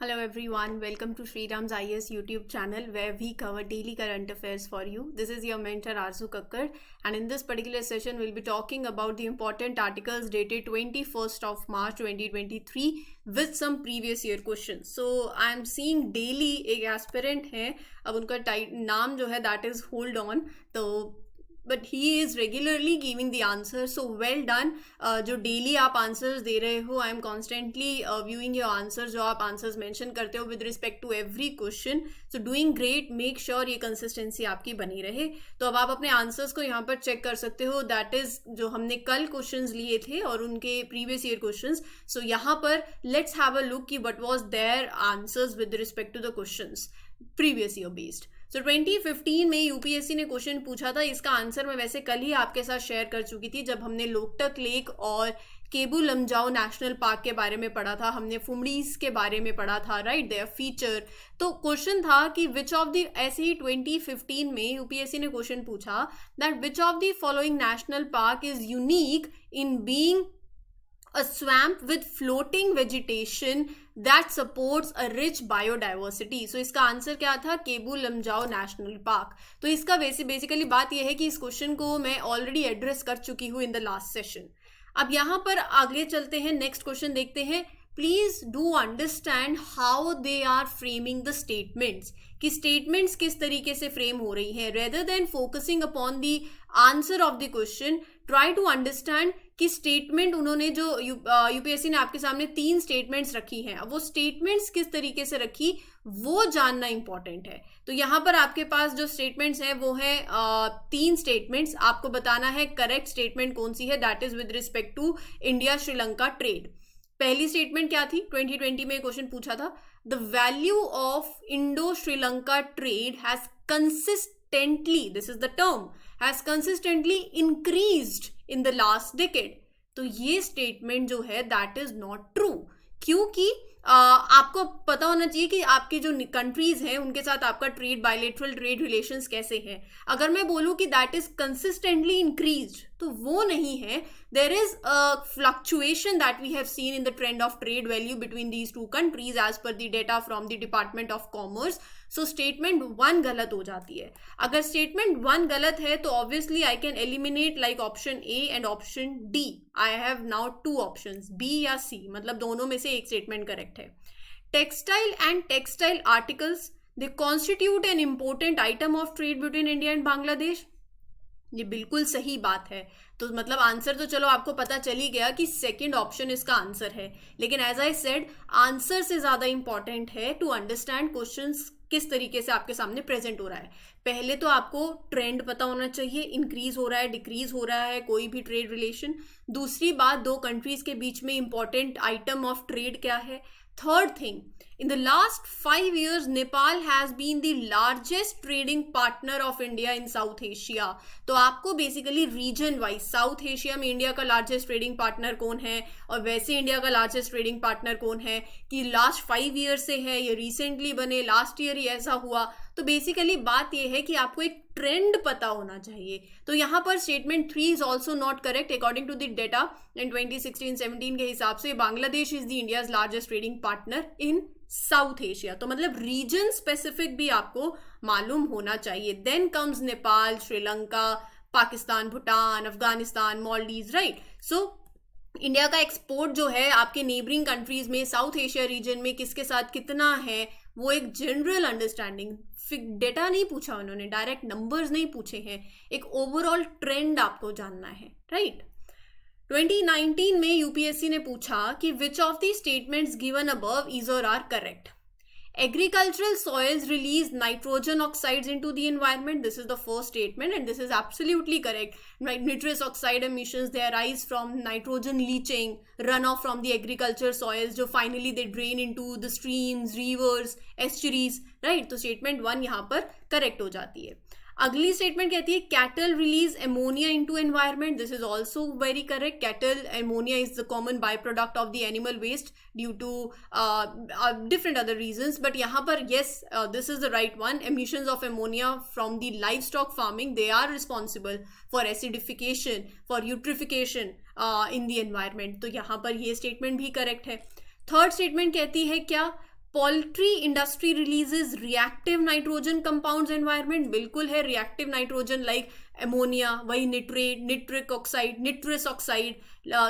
Hello everyone, welcome to Sriram's IAS YouTube channel where we cover daily current affairs for you. This is your mentor Arzu Kakkar, and in this particular session we'll be talking about the important articles dated 21st of March 2023 with some previous year questions. So I'm seeing daily एक aspirant है, अब उनका नाम जो है that is hold on, तो but he is regularly giving the answer. So well done. जो daily आप आंसर्स दे रहे हो, I am constantly viewing your answer, जो आप आंसर्स मेंशन करते हो with respect to every question. So doing great. Make sure ये कंसिस्टेंसी आपकी बनी रहे. तो अब आप अपने आंसर्स को यहाँ पर चेक कर सकते हो. दैट इज जो हमने कल क्वेश्चंस लिए थे और उनके प्रीवियस ईयर क्वेश्चंस. सो यहाँ पर लेट्स हैव अ लुक कि what was their answers with respect to the questions previous year based. So 2015 में यूपीएससी ने क्वेश्चन पूछा था. इसका आंसर मैं वैसे कल ही आपके साथ शेयर कर चुकी थी जब हमने लोकटक लेक और केबू लमजाओ नेशनल पार्क के बारे में पढ़ा था. हमने फुमडीज के बारे में पढ़ा था, राइट, देयर फीचर. तो क्वेश्चन था कि विच ऑफ द, ऐसे ही 2015 में यूपीएससी ने क्वेश्चन पूछा that which of the following national park is unique in being a swamp with floating vegetation that supports a rich biodiversity. So इसका answer क्या था? केबू लमजाओ नेशनल पार्क. तो इसका बेसिकली बात यह है कि इस क्वेश्चन को मैं ऑलरेडी एड्रेस कर चुकी हूँ इन द लास्ट सेशन. अब यहाँ पर आगे चलते हैं, नेक्स्ट क्वेश्चन देखते हैं. Please do understand how they are framing the statements, कि स्टेटमेंट्स किस तरीके से फ्रेम हो रही हैं. Rather than focusing upon the answer of the question, try to understand कि स्टेटमेंट उन्होंने जो यूपीएससी ने आपके सामने 3 स्टेटमेंट्स रखी हैं, अब वो स्टेटमेंट्स किस तरीके से रखी वो जानना इंपॉर्टेंट है. तो यहाँ पर आपके पास जो स्टेटमेंट्स हैं वो है 3 स्टेटमेंट्स. आपको बताना है करेक्ट स्टेटमेंट कौन सी है. That is with respect to India Sri Lanka trade. पहली स्टेटमेंट क्या थी? 2020 में क्वेश्चन पूछा था, the value of Indo Sri Lanka trade has consistently, this is the term, has consistently increased in the last decade. तो ये स्टेटमेंट जो है दैट इज नॉट ट्रू. क्योंकि आपको पता होना चाहिए कि आपके जो कंट्रीज हैं उनके साथ आपका ट्रेड, बायलेटरल ट्रेड रिलेशंस कैसे हैं. अगर मैं बोलूं कि दैट इज कंसिस्टेंटली इंक्रीज्ड, तो वो नहीं है. There is a fluctuation that we have seen in the trend of trade value between these 2 countries as per the data from the department of commerce. So statement 1 गलत हो जाती है. अगर statement 1 गलत है तो obviously I can eliminate like option A and option D. I have now 2 options, B या C, मतलब दोनों में से एक स्टेटमेंट करेक्ट है. Textile and textile articles, they constitute an important item of trade between India and Bangladesh. ये बिल्कुल सही बात है. तो मतलब आंसर तो चलो आपको पता चल ही गया कि सेकंड ऑप्शन इसका आंसर है. लेकिन एज आई सेड, आंसर से ज्यादा इंपॉर्टेंट है टू अंडरस्टैंड क्वेश्चंस किस तरीके से आपके सामने प्रेजेंट हो रहा है. पहले तो आपको ट्रेंड पता होना चाहिए, इंक्रीज हो रहा है, डिक्रीज हो रहा है कोई भी ट्रेड रिलेशन. दूसरी बात, 2 कंट्रीज के बीच में इंपॉर्टेंट आइटम ऑफ ट्रेड क्या है. Third thing, in the last 5 years, Nepal has been the largest trading partner of India in South Asia. तो आपको basically region wise south Asia में इंडिया का लार्जेस्ट ट्रेडिंग पार्टनर कौन है और वैसे इंडिया का लार्जेस्ट ट्रेडिंग पार्टनर कौन है, कि लास्ट 5 ईयर से है, ये रिसेंटली बने, लास्ट ईयर ही ऐसा हुआ. तो बेसिकली बात यह है कि आपको एक ट्रेंड पता होना चाहिए. तो यहाँ पर statement 3 is also not correct according to the data in 2016-17 के हिसाब से. Bangladesh is the India's largest trading partner in South Asia. तो मतलब रीजन स्पेसिफिक भी आपको मालूम होना चाहिए. Then comes Nepal, Sri Lanka, Pakistan, Bhutan, Afghanistan, Maldives, right. So India का एक्सपोर्ट जो है आपके नेबरिंग कंट्रीज में, साउथ एशिया रीजन में किसके साथ कितना है, वो एक जनरल अंडरस्टैंडिंग. डेटा नहीं पूछा उन्होंने, डायरेक्ट नंबर्स नहीं पूछे हैं, एक ओवरऑल ट्रेंड आपको जानना है, राइट. 2019 में यूपीएससी ने पूछा कि which of the statements given above is और are correct. Agricultural soils release nitrogen oxides into the environment. This is the first statement and this is absolutely correct. Nitrous oxide emissions, they arise from nitrogen leaching, runoff from the agriculture soils, जो finally they drain into the streams, rivers, estuaries, right? तो statement 1 यहाँ पर correct हो जाती है. अगली statement कहती है cattle release ammonia into environment. This is also very correct. Cattle ammonia is the common by product of the animal waste due to different other reasons. But यहाँ पर yes, this is the right one. Emissions of ammonia from the livestock farming, they are responsible for acidification, for eutrophication in the environment. तो यहाँ पर ये statement भी correct है. Third statement कहती है क्या, poultry industry releases reactive nitrogen compounds environment, बिल्कुल है रिएक्टिव नाइट्रोजन लाइक एमोनिया, वही निट्रेट, निट्रिक ऑक्साइड, निट्रस ऑक्साइड,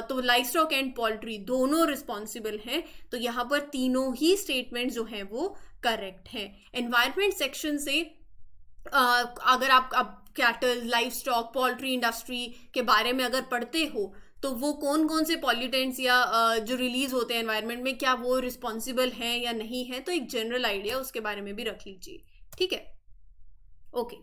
तो लाइवस्टॉक एंड पोल्ट्री दोनों रिस्पॉन्सिबल हैं। तो यहाँ पर तीनों ही स्टेटमेंट जो हैं वो करेक्ट हैं। एनवायरमेंट सेक्शन से अगर आप cattle, live stock, poultry industry के बारे में अगर पढ़ते हो तो वो कौन कौन से पॉल्यूटेंट्स या जो रिलीज होते हैं एनवायरनमेंट में, क्या वो रिस्पॉन्सिबल हैं या नहीं है, तो एक जनरल आइडिया उसके बारे में भी रख लीजिए, ठीक है। ओके,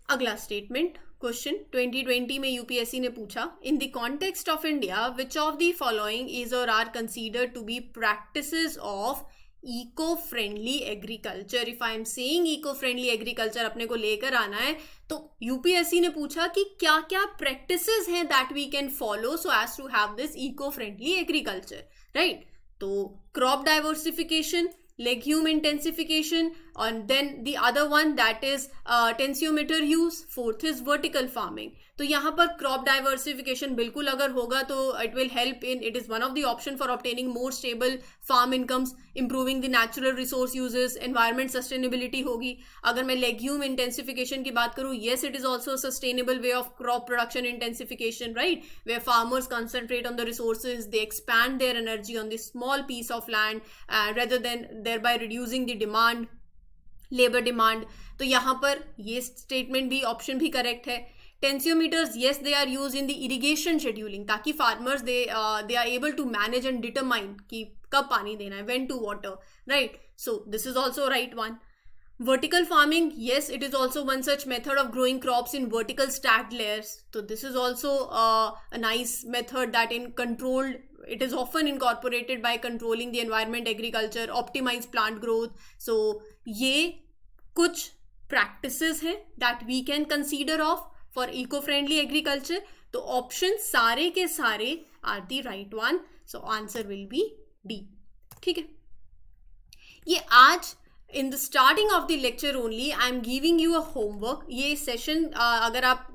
अगला स्टेटमेंट, क्वेश्चन 2020 में यूपीएससी ने पूछा, in the context of India which of the following is और are considered to be practices of eco friendly agriculture. If I am saying eco friendly agriculture अपने को लेकर आना है, तो यूपीएससी ने पूछा कि क्या क्या प्रैक्टिसेस हैं that we can follow so as to have this eco friendly agriculture, right. तो crop diversification, legume intensification, and then the other one that is tensiometer use, fourth is vertical farming। तो यहाँ पर crop diversification बिल्कुल अगर होगा तो it will help in, it is one of the option for obtaining more stable farm incomes, improving the natural resource uses, environment sustainability होगी। अगर मैं लेग्यूम इंटेंसिफिकेशन की बात करूँ, yes it is also sustainable way of crop production intensification, right, where farmers concentrate on the resources, they expand their energy on the small piece of land rather than thereby reducing the demand, labor demand। तो यहाँ पर ये statement भी, option भी correct है। टेंसियोमीटर्स, yes they are used in the irrigation scheduling, ताकि farmers they are able to manage and determine कि कब पानी देना है, when to water, right, so this is also right one। Vertical farming, yes it is also one such method of growing crops in vertical stacked layers, so this is also a nice method that in controlled, it is often incorporated by controlling the environment, agriculture, optimize plant growth। so ये कुछ practices हैं that we can consider of for eco-friendly agriculture। तो option सारे के सारे are the right one, so answer will be D, ठीक है। ये आज in the starting of the lecture only I am giving you a homework. ये session अगर आप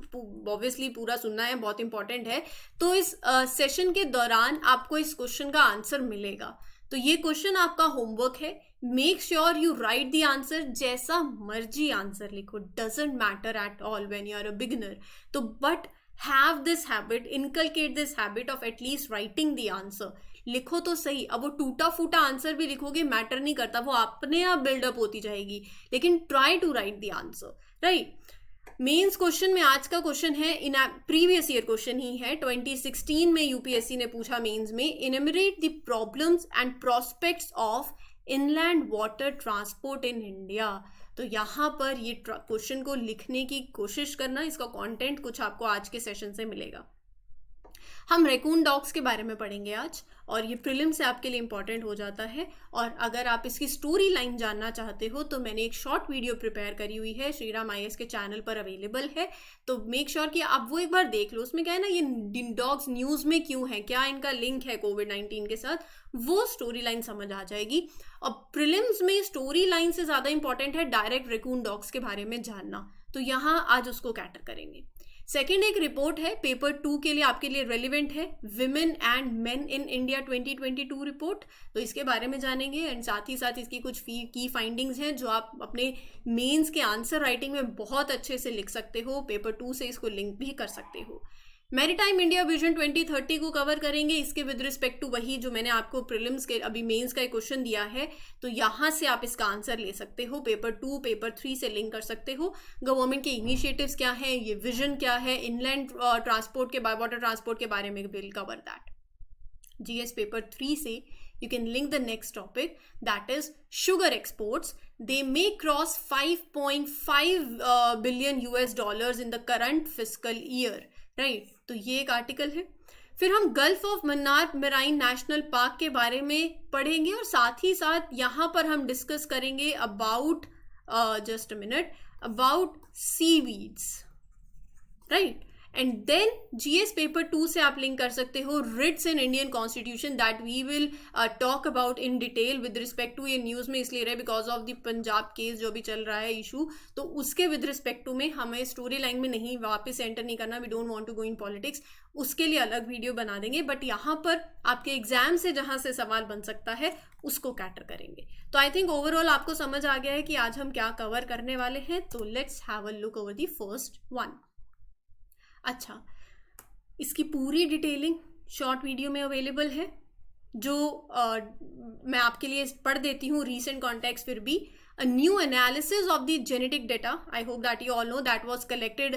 ऑब्वियसली पूरा सुनना है, बहुत इंपॉर्टेंट है, तो इस सेशन के दौरान आपको इस क्वेश्चन का आंसर मिलेगा। तो ये क्वेश्चन आपका होमवर्क है, make sure you write the answer, जैसा मर्जी आंसर लिखो, doesn't matter at all when you are a beginner. तो but have this habit, inculcate this habit of at least writing the answer. लिखो तो सही, अब वो टूटा फूटा आंसर भी लिखोगे मैटर नहीं करता, वो अपने आप बिल्डअप होती जाएगी, लेकिन try to write the answer, right. Mains question में आज का क्वेश्चन है, इन प्रीवियस ईयर क्वेश्चन ही है, 2016 में यूपीएससी ने पूछा मेंस में, enumerate the problems and prospects of inland water transport in India. तो यहाँ पर ये क्वेश्चन को लिखने की कोशिश करना, इसका कंटेंट कुछ आपको आज के सेशन से मिलेगा। हम रैकून डॉग्स के बारे में पढ़ेंगे आज, और ये प्रीलिम से आपके लिए इंपॉर्टेंट हो जाता है। और अगर आप इसकी स्टोरी लाइन जानना चाहते हो तो मैंने एक शॉर्ट वीडियो प्रिपेयर करी हुई है, श्रीराम IAS के चैनल पर अवेलेबल है, तो मेक श्योर कि आप वो एक बार देख लो। उसमें क्या है ना, ये डॉग्स न्यूज़ में क्यों है, क्या इनका लिंक है कोविड-19 के साथ, वो स्टोरी लाइन समझ आ जाएगी। और प्रीलिम्स में स्टोरी लाइन से ज़्यादा इंपॉर्टेंट है डायरेक्ट रैकून डॉग्स के बारे में जानना, तो यहाँ आज उसको कैटर करेंगे। सेकेंड एक रिपोर्ट है, पेपर 2 के लिए आपके लिए रेलिवेंट है, women and men in India 2022 report, तो इसके बारे में जानेंगे। एंड साथ ही साथ इसकी कुछ की फाइंडिंग्स हैं जो आप अपने मेंस के आंसर राइटिंग में बहुत अच्छे से लिख सकते हो, पेपर 2 से इसको लिंक भी कर सकते हो। मैरीटाइम इंडिया विजन 2030 को कवर करेंगे, इसके विद रिस्पेक्ट टू वही जो मैंने आपको प्रीलिम्स के अभी मेंस का एक क्वेश्चन दिया है, तो यहाँ से आप इसका आंसर ले सकते हो, पेपर 2 पेपर 3 से लिंक कर सकते हो। गवर्नमेंट के इनिशिएटिव्स क्या हैं, ये विजन क्या है, इनलैंड ट्रांसपोर्ट के वाटर ट्रांसपोर्ट के बारे में will cover that. GS paper 3 से you can link the next topic, that is sugar exports. They may cross 5.5 billion US dollars in the current fiscal year, right? तो ये एक article है। फिर हम gulf of Mannar marine national park के बारे में पढ़ेंगे, और साथ ही साथ यहाँ पर हम डिस्कस करेंगे about just a minute, about seaweeds, right, and then GS paper 2 से आप लिंक कर सकते हो writs in Indian constitution, that we will talk about in detail with respect to, ये न्यूज़ में इसलिए रहे because of the Punjab case जो भी चल रहा है इशू, तो उसके विद रिस्पेक्ट टू में हमें स्टोरी लाइन में नहीं वापस एंटर नहीं करना, we don't want to go in politics, उसके लिए अलग वीडियो बना देंगे, बट यहाँ पर आपके एग्जाम से जहाँ से सवाल बन सकता है उसको कैटर करेंगे। तो आई थिंक ओवरऑल आपको समझ आ गया है कि आज हम क्या कवर करने वाले हैं, तो let's have a look over the first one. अच्छा, इसकी पूरी डिटेलिंग शॉर्ट वीडियो में अवेलेबल है, जो मैं आपके लिए पढ़ देती हूँ रीसेंट कॉन्टेक्स्ट फिर भी। A new analysis of the genetic data, I hope that you all know, that was collected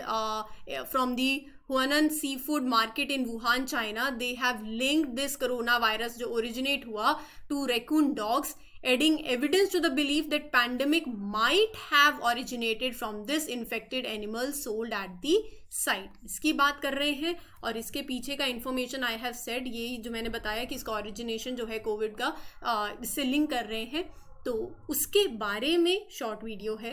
from the Huanan seafood market in Wuhan, China. They have linked this coronavirus जो originate हुआ to raccoon dogs, adding evidence to the belief that pandemic might have originated from this infected animal sold at the site. इसकी बात कर रहे हैं और इसके पीछे का इन्फॉर्मेशन आई हैव सेड, यही जो मैंने बताया कि इसका ओरिजिनेशन जो है कोविड का इससे लिंक कर रहे हैं, तो उसके बारे में शॉर्ट वीडियो है।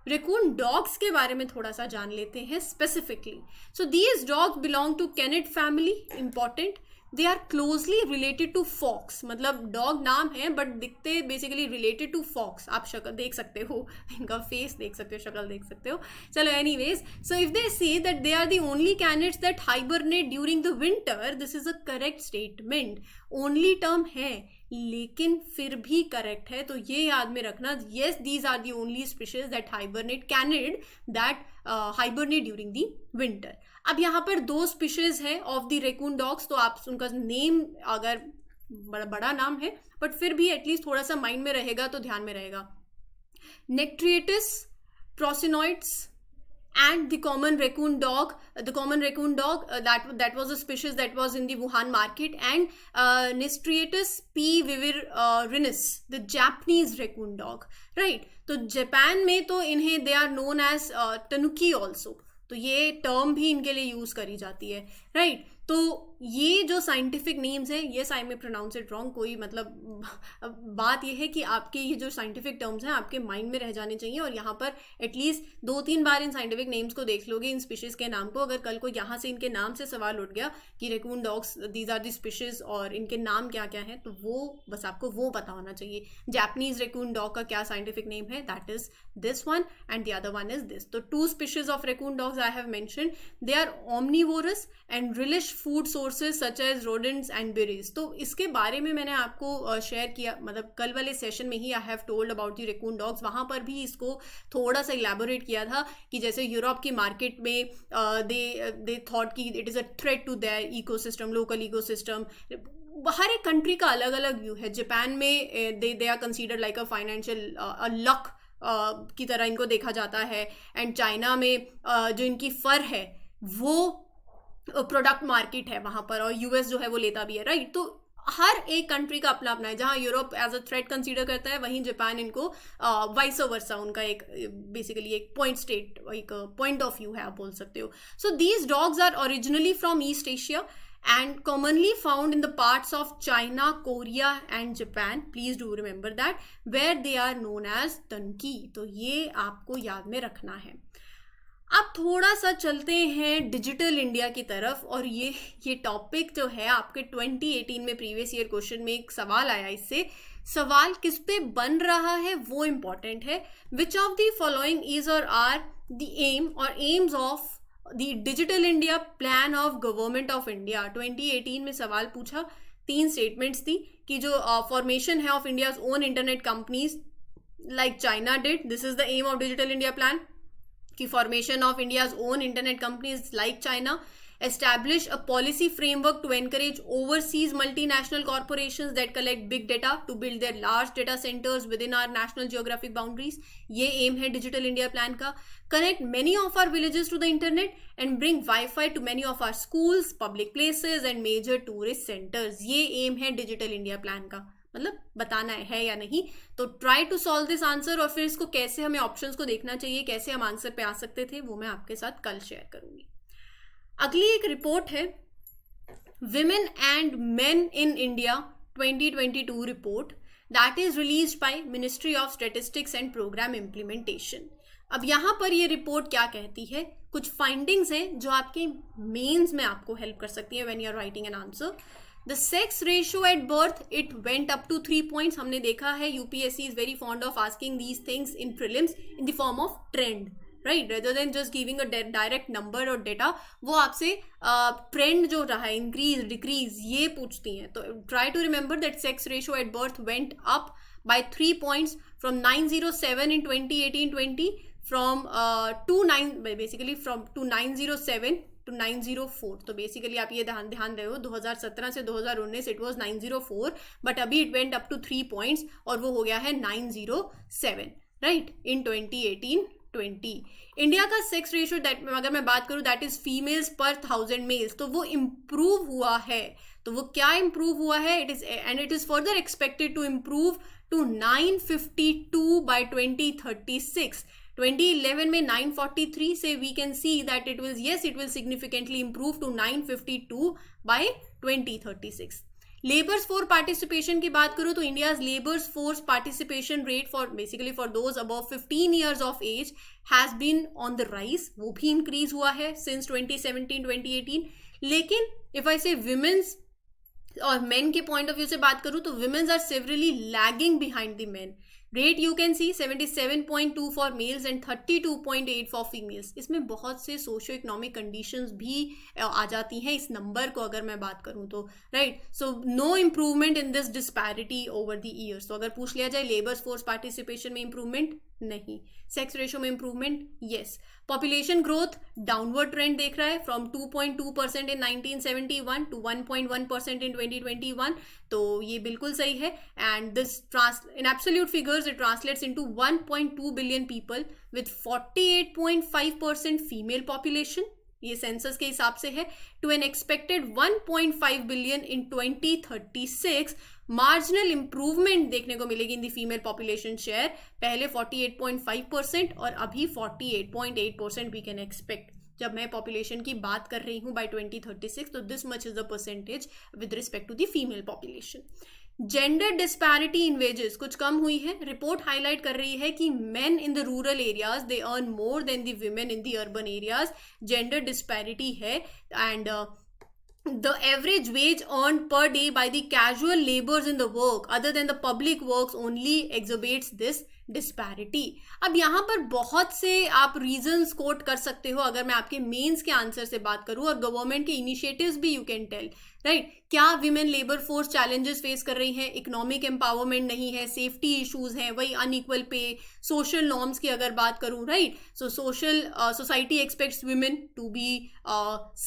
रेकून डॉग्स के बारे में थोड़ा सा जान लेते हैं specifically. So these dogs belong to canid family, important, they are closely related to fox, मतलब डॉग नाम है बट दिखते बेसिकली रिलेटेड टू फॉक्स। आप शक्ल देख सकते हो, इनका फेस देख सकते हो, शक्ल देख सकते हो। चलो anyways, so if they say that they are the only canids that hibernate during the winter, this is a correct statement. Only term है लेकिन फिर भी करेक्ट है, तो ये याद में रखना, yes these are the only species that hibernate, canid that hibernate during the winter. अब यहाँ पर 2 स्पीशीज है ऑफ द रेकून डॉग्स, तो आप उनका नेम अगर बड़ा नाम है बट फिर भी एटलीस्ट थोड़ा सा माइंड में रहेगा तो ध्यान में रहेगा। नेक्ट्रिएटिस प्रोसिनोइड्स and the common raccoon dog, that was a species that was in the Wuhan market, and Nistriatus p vivirinus, the Japanese raccoon dog, right? तो जापान में तो इन्हें they are known as tanuki also, तो ये term भी इनके लिए use करी जाती है, राइट? तो ये जो साइंटिफिक नेम्स हैं, ये आई में प्रोनाउंस इट रॉन्ग, कोई मतलब बात ये है कि आपके ये जो साइंटिफिक टर्म्स हैं आपके माइंड में रह जाने चाहिए, और यहाँ पर at least 2-3 bar in scientific names को देख लोगे, इन स्पीशीज के नाम को। अगर कल को यहाँ से इनके नाम से सवाल उठ गया कि raccoon dogs these are the species और इनके नाम क्या क्या हैं, तो वो बस आपको वो पता होना चाहिए। जापानीज रेकून डॉग का क्या साइंटिफिक नेम है, that is this one, and the other one is this. तो 2 species of raccoon dogs I have mentioned, they are omnivorous and relish food sources such as rodents and berries। तो इसके बारे में मैंने आपको share किया, मतलब कल वाले सेशन में ही I have told about the raccoon dogs, वहाँ पर भी इसको थोड़ा सा इलेबोरेट किया था कि जैसे यूरोप की मार्केट में दे थॉट कि it is a threat to their ecosystem, local ecosystem. हर एक कंट्री का अलग अलग व्यू है। जापान में they are considered like a financial luck की तरह इनको देखा जाता है, एंड चाइना में जो इनकी फर है वो प्रोडक्ट मार्केट है वहाँ पर, और यूएस जो है वो लेता भी है, राइट? तो हर एक कंट्री का अपना अपना है। जहाँ Europe as a threat consider करता है, वहीं जापान इनको वाइस वर्सा, उनका एक बेसिकली एक पॉइंट ऑफ व्यू है, आप बोल सकते हो। So these dogs are originally from east Asia and commonly found in the parts of China, Korea and Japan. Please do remember that, where they are known as tanuki. तो ये आपको याद में रखना है। अब थोड़ा सा चलते हैं डिजिटल इंडिया की तरफ, और ये टॉपिक जो है आपके 2018 में प्रीवियस ईयर क्वेश्चन में एक सवाल आया, इससे सवाल किस पे बन रहा है वो इम्पॉर्टेंट है। विच ऑफ द फॉलोइंग इज और आर द एम और AIIMS of the digital India plan of government of India. 2018 में सवाल पूछा, 3 स्टेटमेंट्स थी कि जो फॉर्मेशन है of India's own internet companies like China did, this is the aim of digital India plan, कि formation of India's own internet companies like China, establish a policy framework to encourage overseas multinational corporations that collect big data to build their large data centers within our national geographic boundaries. ये aim है digital India plan का. Connect many of our villages to the internet and bring Wi-Fi to many of our schools, public places and major tourist centers. ये aim है digital India plan का. मतलब बताना है या नहीं, तो try to solve this answer, और फिर इसको कैसे हमें ऑप्शंस को देखना चाहिए, कैसे हम आंसर पे आ सकते थे, वो मैं आपके साथ कल शेयर करूंगी। अगली एक रिपोर्ट है women and men in India 2022 report, that is released by ministry of statistics and programme implementation. अब यहाँ पर ये रिपोर्ट क्या कहती है, कुछ फाइंडिंग्स हैं जो आपके मेंस में आपको हेल्प कर सकती है when you are writing an answer. The sex ratio at birth it went up to 3 points. हमने देखा है UPSC is very fond of asking these things in prelims in the form of trend, right, rather than just giving a direct number और data. वो आपसे trend जो रहा है, increase decrease, ये पूछती हैं. तो try to remember that sex ratio at birth went up by 3 points from 907 in 2018-20 from basically from to 907 to 904. तो बेसिकली आप ये ध्यान रहे हो 2017 से 2019 इट वाज 904, बट अभी it went up to 3 points और वो हो गया है 907, राइट, इन 2018-20. इंडिया का सेक्स रेशियो दैट अगर मैं बात करूँ दैट इज फीमेल्स पर 1000 मेल्स, तो वो इम्प्रूव हुआ है. तो वो क्या इम्प्रूव हुआ है, it is and it is further expected to improve to 952 by 2036. 2011 में 943 से we can see that it will significantly improve to 952 by 2036. Labours force participation की बात करूँ तो India's labours force participation rate for those above 15 years of age has been on the rise. वो भी increase हुआ है सिंस 2017-2018. लेकिन if I से विमेन्स और मेन के पॉइंट ऑफ व्यू से बात करूं तो womens are severely lagging behind the men. Rate you can see 77.2 for males and 32.8 for females. इसमें बहुत से सोशो इकोनॉमिक कंडीशंस भी आ जाती हैं इस नंबर को अगर मैं बात करूं तो, right. So no improvement in this disparity over the years. तो अगर पूछ लिया जाए लेबर्स फोर्स पार्टिसिपेशन में इम्प्रूवमेंट नहीं, सेक्स रेशियो में improvement yes. Population growth downward trend देख रहा है फ्रॉम 2.2% इन 1971 टू 1.1% इन 2021. तो ये बिल्कुल सही है. And this in absolute figures it translates into 1.2 billion people with 48.5% female population, ये सेंसस के हिसाब से है, to an expected 1.5 billion in 2036. Marginal improvement देखने को मिलेगी in the female population share. पहले 48.5% और अभी 48.8% वी कैन एक्सपेक्ट. जब मैं पॉपुलेशन की बात कर रही हूँ बाय 2036, तो this much is the percentage with respect to the female population. Gender disparity in wages कुछ कम हुई है. रिपोर्ट हाईलाइट कर रही है कि men in the rural areas they earn more than the women in the urban areas. Gender disparity है. And the average wage earned per day by the casual laborers in the work other than the public works only exacerbates this disparity. अब यहाँ पर बहुत से आप reasons coat कर सकते हो अगर मैं आपके मेंस के आंसर से बात करूँ, और गवर्नमेंट के इनिशिएटिव्स भी यू कैन टेल, राइट. क्या women labour force challenges face कर रही हैं, इकोनॉमिक एम्पावरमेंट नहीं है, सेफ्टी इश्यूज हैं, वही अनइक्वल पे, सोशल नॉर्म्स की अगर बात करूँ, right. So society expects women to be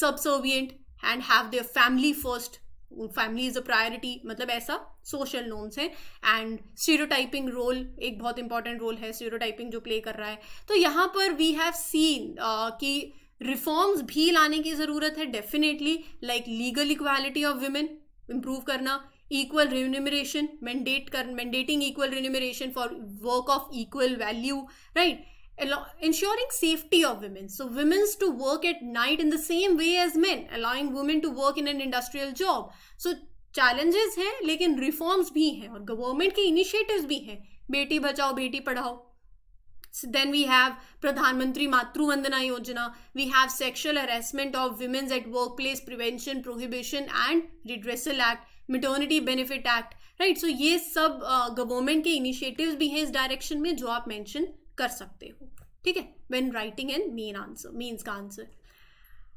subservient and have their family first, family is a priority, मतलब ऐसा सोशल नॉर्म्स हैं. एंड स्टीरियोटाइपिंग रोल एक बहुत इंपॉर्टेंट रोल है, स्टीरियोटाइपिंग जो प्ले कर रहा है. तो यहाँ पर वी हैव सीन कि रिफॉर्म्स भी लाने की ज़रूरत है definitely, like legal equality of women improve करना, equal remuneration, mandating equal remuneration for work of equal value, right. Ensuring safety of women, so women's to work at night in the same way as men, allowing women to work in an industrial job. So challenges हैं लेकिन reforms भी हैं और government के initiatives भी हैं. Beti Bachao Beti Padhao. Then we have Pradhan Mantri Matru Vandana Yojana. We have Sexual Harassment of Women at Workplace Prevention, Prohibition and Redressal Act, Maternity Benefit Act, right. So ये सब गवर्नमेंट के इनिशिएटिव्स भी हैं इस डायरेक्शन में जो आप मेंशन कर सकते हो, ठीक है, व्हेन राइटिंग एन मेंस का आंसर.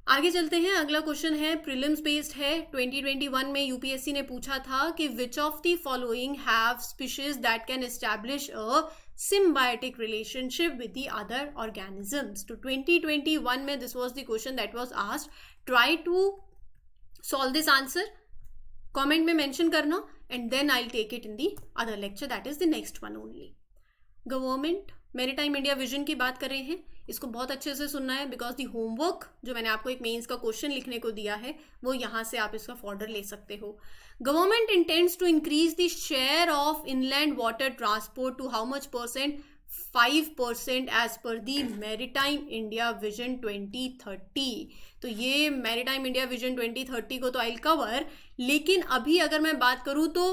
आगे चलते हैं. अगला क्वेश्चन है प्रीलिम्स बेस्ड है. 2021 में यूपीएससी ने पूछा था कि which of the following have species that can establish a symbiotic relationship with the other organisms. तो 2021 में this was the question that was asked. Try to solve this answer. Comment में mention करना and then I'll take it in the other lecture, that is the next one only. Government maritime India vision की बात कर रहे हैं. इसको बहुत अच्छे से सुनना है बिकॉज दी होमवर्क जो मैंने आपको एक मेंस का क्वेश्चन लिखने को दिया है वो यहाँ से आप इसका फॉर्डर ले सकते हो. Government intends to increase the share of inland water transport to how much percent? 5% as per the maritime India vision 2030. तो ये मैरीटाइम इंडिया विजन 2030 को तो आई विल कवर, लेकिन अभी अगर मैं बात करूँ तो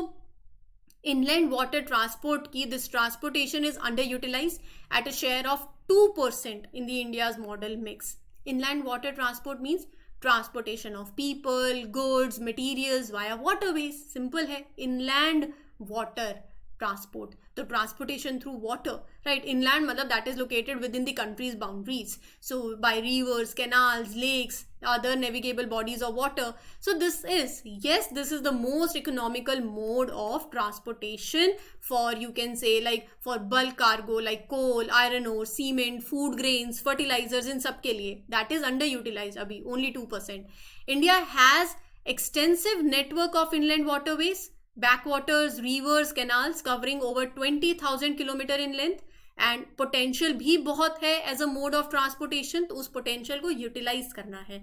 Inland water transport की this transportation is underutilized at a share of 2% in the India's model mix. Inland water transport means transportation of people, goods, materials via waterways. Simple है. Inland water transport, the transportation through water, right? Inland matlab that is located within the country's boundaries, so by rivers, canals, lakes, other navigable bodies of water. So this is, yes, this is the most economical mode of transportation for, you can say, like for bulk cargo like coal, iron ore, cement, food grains, fertilizers, in सब के लिए. That is underutilized अभी, only 2%. India has extensive network of inland waterways, backwaters, rivers, canals covering over 20,000 kilometre in length, and potential भी बहुत है as a mode of transportation, तो उस potential को यूटिलाइज करना है.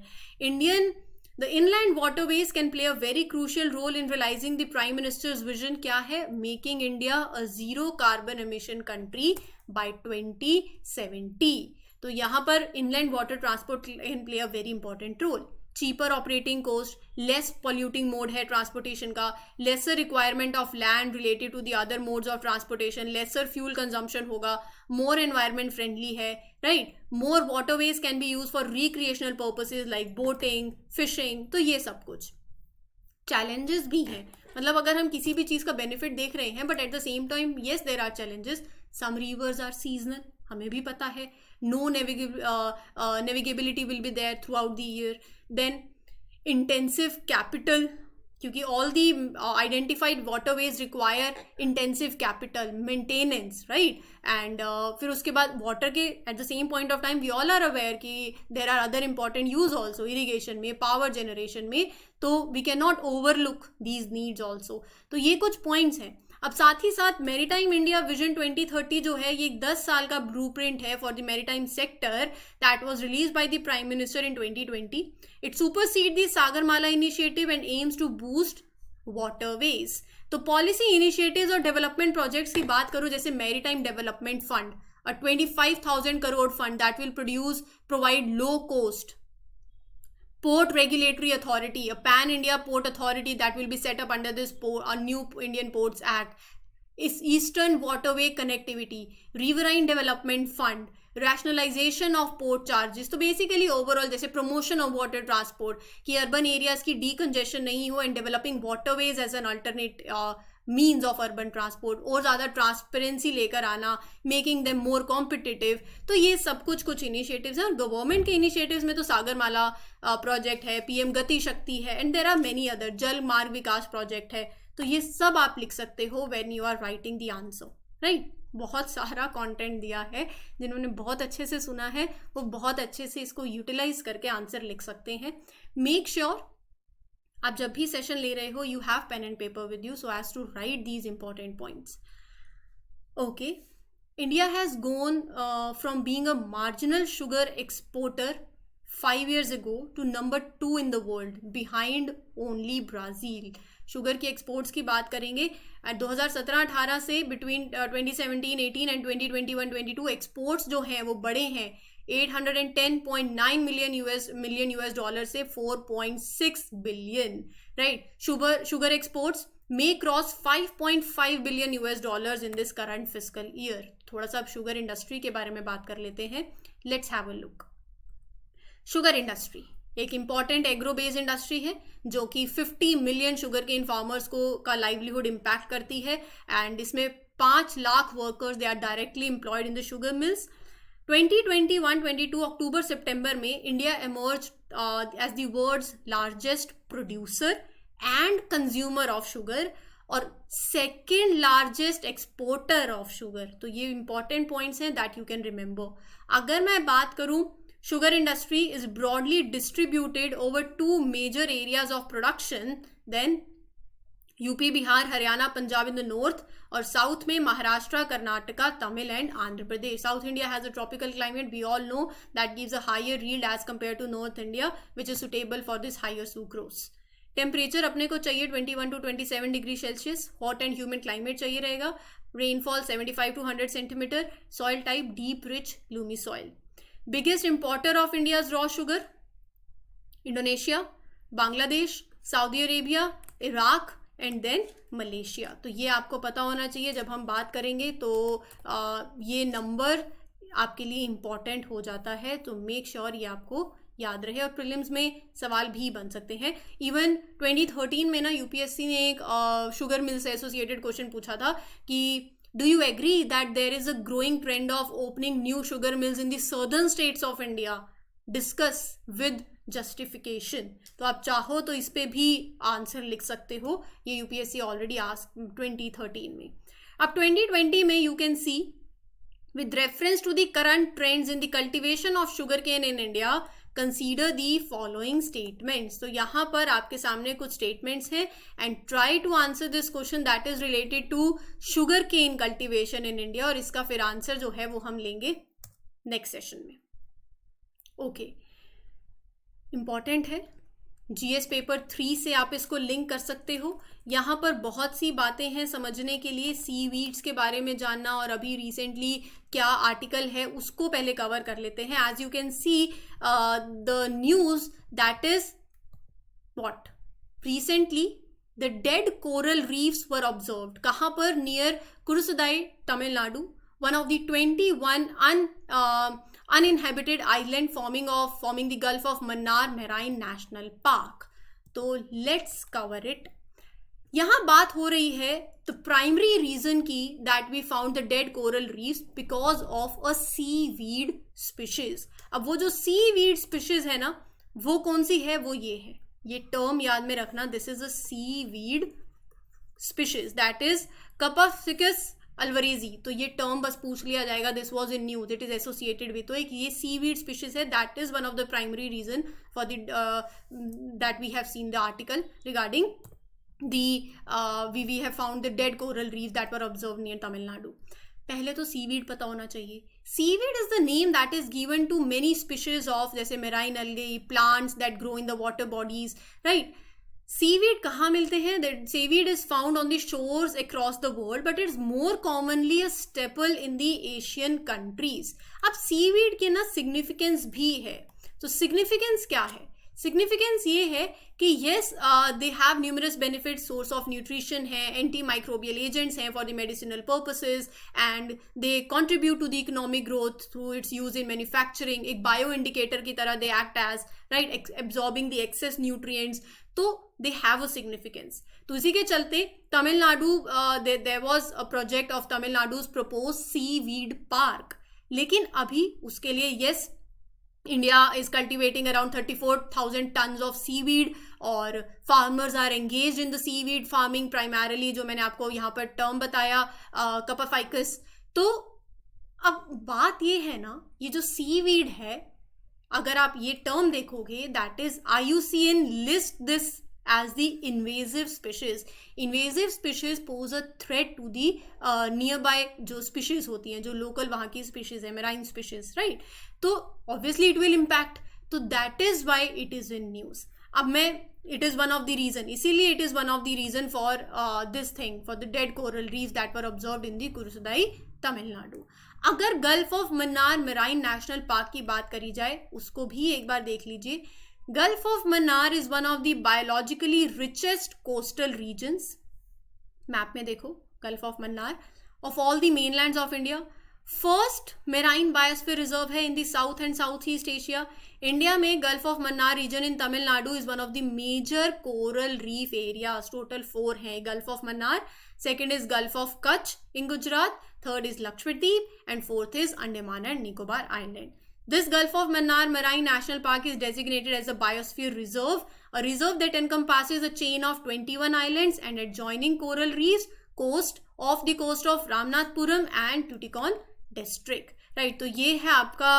The inland waterways can play a very crucial role in realising the prime minister's vision. क्या है? Making India a zero carbon emission country by 2070. तो यहाँ पर inland water transport can play a very important role. Cheaper operating cost, less polluting mode है transportation का, lesser requirement of land related to the other modes of transportation, lesser fuel consumption होगा, more environment friendly है, right. More waterways can be use for recreational purposes like boating, fishing. तो ये सब कुछ challenges भी हैं. मतलब अगर हम किसी भी चीज़ का बेनिफिट देख रहे हैं, but at the same time yes there are challenges. Some rivers are seasonal, हमें भी पता है. No navigability will be there throughout the year. Then intensive capital, क्योंकि all the identified waterways require intensive capital maintenance, right. And फिर उसके बाद water के at the same point of time we all are aware कि there are other important use also, irrigation में, power generation में. तो we can not overlook these needs also. तो ये कुछ पॉइंट्स हैं. अब साथ ही साथ मैरीटाइम इंडिया विजन 2030 जो है, ये 10 साल का ब्लूप्रिंट है for the maritime sector that was released by the prime minister in 2020. It supersede the Sagarmala initiative and aims to boost waterways. तो पॉलिसी इनिशिएटिव्स और डेवलपमेंट प्रोजेक्ट्स की बात करूं, जैसे maritime development fund, a 25,000 crore fund that will provide low cost Port Regulatory Authority, a pan-India port authority that will be set up under this new Indian Ports Act. Is Eastern Waterway Connectivity, Riverine Development Fund, rationalization of port charges. तो basically overall जैसे promotion of water transport, कि urban areas की decongestion नहीं हो, and developing waterways as an alternate means of urban transport, और ज़्यादा transparency लेकर आना, मेकिंग देम मोर कॉम्पिटिटिव. तो ये सब कुछ इनिशिएटिव्स हैं. और गवर्नमेंट के इनिशिएटिव्स में तो सागरमाला प्रोजेक्ट है, पीएम गति शक्ति है, and there are many other, Jal Marg Vikas project है. तो ये सब आप लिख सकते हो when you are writing the answer, right. बहुत सारा कंटेंट दिया है. जिन्होंने बहुत अच्छे से सुना है वो बहुत अच्छे से इसको यूटिलाइज करके आंसर लिख सकते हैं. मेक श्योर आप जब भी सेशन ले रहे हो, you have pen and paper with you so as to write these important points. Okay, India has gone from being a marginal sugar exporter 5 years ago to number 2 in the world, behind only Brazil. Sugar की exports की बात करेंगे 2017-18 से between 2017-18 and 2021-22 exports जो हैं वो बड़े हैं 810.9 मिलियन यूएस डॉलर से 4.6 billion, right. Sugar exports may cross 5.5 billion US dollars in this current fiscal year. थोड़ा सा अब शुगर इंडस्ट्री के बारे में बात कर लेते हैं. Let's have a look. Sugar industry एक इम्पॉर्टेंट एग्रो बेस्ड इंडस्ट्री है जो कि 50 मिलियन शुगर केन फार्मर्स का लाइवलीहुड इम्पैक्ट करती है. एंड इसमें 5 lakh workers they are directly employed in the sugar mills. 2021-22 अक्टूबर सितंबर में India emerged as the world's largest producer and consumer of sugar और second largest exporter of sugar. तो ये important points हैं that you can remember. अगर मैं बात करूं, sugar industry is broadly distributed over 2 major areas of production. Then UP, Bihar, Haryana, Punjab in the north, और south में Maharashtra, Karnataka, Tamil and Andhra Pradesh. South India has a tropical climate, we all know that gives a higher yield as compare to north India which is suitable for this higher sucrose. Temperature अपने को चाहिए 21 to 27 degree Celsius. Hot and humid climate चाहिए रहेगा. Rainfall 75 to 100 centimetre. Soil type deep rich Lumi soil. Biggest importer of India's raw sugar Indonesia, Bangladesh, Saudi Arabia, Iraq and then Malaysia. तो ये आपको पता होना चाहिए जब हम बात करेंगे, तो ये नंबर आपके लिए इम्पॉर्टेंट हो जाता है, तो मेक श्योर ये आपको याद रहे। और प्रीलिम्स में सवाल भी बन सकते हैं। इवन 2013 में ना यूपीएससी ने एक शुगर मिल से एसोसिएटेड क्वेश्चन पूछा था कि do you agree that there is a growing trend of opening new sugar mills in the southern states of India, discuss with justification. तो आप चाहो तो इस पे भी आंसर लिख सकते हो, ये यूपीएससी ऑलरेडी आस्क्ड 2013 में। अब 2020 में you can C with reference to the current trends in the cultivation of sugarcane in India, consider the following statements। तो यहाँ पर आपके सामने कुछ statements हैं and try to answer this question that is related to sugarcane cultivation in India, और इसका फिर आंसर जो है वो हम लेंगे नेक्स्ट सेशन में। ओके, इम्पॉर्टेंट है, जीएस पेपर 3 से आप इसको लिंक कर सकते हो। यहाँ पर बहुत सी बातें हैं समझने के लिए, सीवीड्स के बारे में जानना और अभी रिसेंटली क्या आर्टिकल है उसको पहले कवर कर लेते हैं। As you can see the news that is what recently the dead coral reefs were observed. कहाँ पर? Near Kurusadai, Tamil Nadu, one of the 21 uninhabited island forming the Gulf of Mannar Marine National Park। तो let's cover it। यहाँ बात हो रही है the primary reason की that we found the dead coral reefs because of a seaweed species। अब वो जो seaweed species है ना, वो कौन सी है? वो ये है, ये टर्म याद में रखना, this is a seaweed species that is Capophycus alvarezi। तो ये टर्म बस पूछ लिया जाएगा, this was in news, it is associated with. तो एक ये सीवीड स्पीशीज है, that is one of the primary reason for the that we have seen the article regarding the we have found the dead coral reef that were observe near Tamil Nadu. पहले तो seaweed पता होना चाहिए। Seaweed is the name that is given to many species of, जैसे marine algae, plants that grow in the water bodies, right. Seaweed कहाँ मिलते हैं? Seaweed is found on the shores across the world, but it's more commonly a staple in the Asian countries. अब seaweed के ना significance भी है, तो significance क्या है? सिग्निफिकेंस ये है कि yes they have numerous benefits, source of nutrition है, एंटी माइक्रोबियल एजेंट्स हैं for the medicinal purposes, and they contribute to the economic growth through its use in manufacturing. एक बायो इंडिकेटर की तरह they act as, right, absorbing the excess nutrients, तो they have a significance. तो इसी के चलते Tamil Nadu, there was a project of Tamil Nadu's propose seaweed park, लेकिन अभी उसके लिए yes India is cultivating around 34,000 tons of seaweed, और farmers are engage in the seaweed farming primarily, जो मैंने आपको यहाँ पर टर्म बताया कपाफाइकस। तो अब बात ये है ना, ये जो सीवीड है, अगर आप ये टर्म देखोगे, that is IUCN list this as the invasive species। invasive species pose a threat to the nearby जो species होती हैं, जो local वहाँ की species है, marine species, right? तो obviously it will impact, तो that is why it is in news। अब मैं it is one of the reason, इसीलिए it is one of the reason for this thing, for the dead coral reefs that were observed in the Kurusudai, Tamil Nadu. अगर gulf of Mannar marine national park की बात करी जाए, उसको भी एक बार देख लीजिए। Gulf of Mannar is one of the biologically richest coastal regions। Map में देखो, Gulf of Mannar of all the mainlands of India, first marine biosphere reserve है in the South and Southeast Asia। India में Gulf of Mannar region in Tamil Nadu is one of the major coral reef areas। total 4 हैं Gulf of Mannar, second is Gulf of Kutch in Gujarat, third is Lakshadweep, and fourth is Andaman and Nicobar Island। This Gulf of Mannar Marine National Park is designated as a biosphere reserve, a reserve that encompasses a chain of 21 islands and adjoining coral reefs off the coast of Ramanathapuram and Tuticorin district, right? तो ये है आपका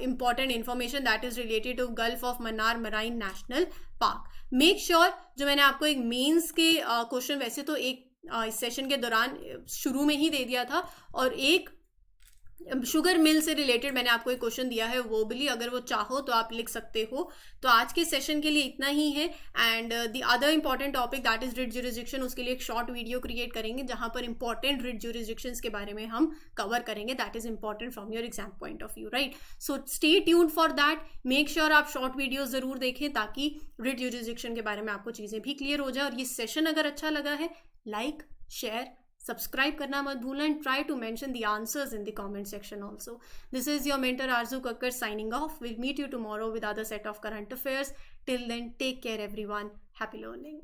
important information that is related to Gulf of Mannar Marine National Park। Make sure, जो मैंने आपको एक mains के question वैसे तो एक इस सेशन के दौरान शुरू में ही दे दिया था, और एक शुगर मिल से रिलेटेड मैंने आपको एक क्वेश्चन दिया है, वो भी अगर वो चाहो तो आप लिख सकते हो। तो आज के सेशन के लिए इतना ही है। And the other important topic that is writ jurisdiction, उसके लिए एक शॉर्ट वीडियो क्रिएट करेंगे जहां पर इंपॉर्टेंट रिट ज्यूरिसडिक्शंस के बारे में हम कवर करेंगे, that is important from your exam point of view, right. So stay tuned for that, make sure आप शॉर्ट वीडियो जरूर देखें ताकि रिट ज्यूरिसडिक्शन के बारे में आपको चीजें भी क्लियर हो जाए। और ये सेशन अगर अच्छा लगा है, लाइक शेयर सब्सक्राइब करना मत भूलना, and try to mention the answers in the comment section also. This is your mentor Arzoo Kakkar signing off. We'll meet you tomorrow with other set of current affairs. Till then, take care everyone. Happy learning.